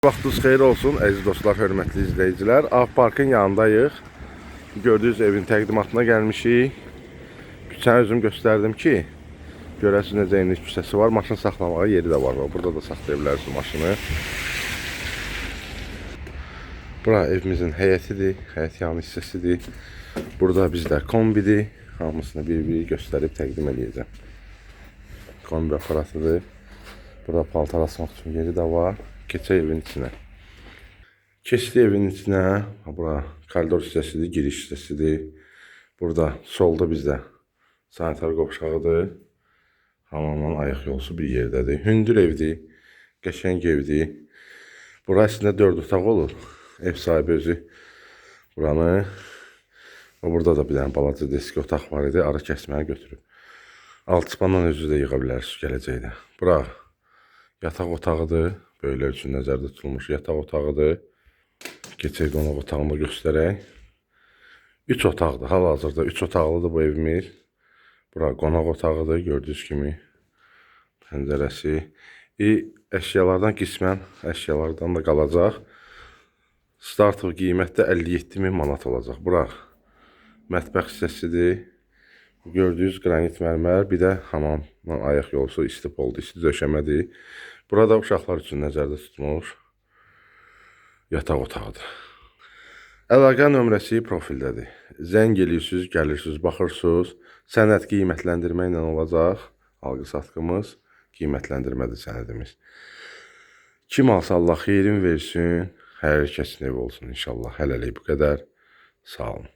Vaxtınız xeyir olsun, əziz dostlar, hörmətli izləyicilər. Av Parkın yanındayıq. Gördüyünüz evin təqdimatına gəlmişik. Küçəni özüm göstərdim ki, görəsiniz necə eniş küçəsi var. Maşın saxlamağa yeri də var. Burada da saxlaya bilərsiniz maşını. Bura evimizin həyətidir, həyət yanı hissəsidir. Burada bizdə kombidir. Hamısını bir-bir göstərib təqdim edəcəm. Kombi aparatıdır. Burada paltar asmaq üçün yeri də var. Keçək evin içinə. Keçdi evin içinə. Bura koridor hissəsidir, giriş hissəsidir. Burada solda bizdə sanitar qovşağıdır. Hamamla ayaq yolusu bir yerdədir. Hündür evdir, qəşəng evdir. Bura əslində 4 otaq olur. Ev sahibi özü buranı. Burada da bir dənə balaca deski otaq var idi. Arı kəsməyə götürüb. Alçıpandan özü də yığa bilərsiniz gələcəkdə. Bura yataq otağıdır. Böyüklər üçün nəzərdə tutulmuş yataq otağıdır. Keçək qonaq otağını göstərək. 3 otaqdır. Hal-hazırda 3 otaqlıdır bu evimiz. Bura qonaq otağıdır. Gördüyünüz kimi pəncərəsi. Əşyalardan qismən əşyalardan da qalacaq. Startov qiymətdə 57.000 manat olacaq. Bura mətbəx hissəsidir. Gördüyünüz qranit mərmər, bir də hamamla ayaq yolusu isti poldu, isti döşəmədir. Burada uşaqlar üçün nəzərdə tutulmuş yataq otağıdır. Əlaqə nömrəsi profildədir. Zəng eləyirsiniz, gəlirsiniz, baxırsınız. Sənəd qiymətləndirmə ilə olacaq. Alqı-satqımız qiymətləndirmədir sənədimiz. Kim alsa Allah xeyrin versin. Hər kəsin evi olsun inşallah. Hələlik bu qədər. Sağ olun.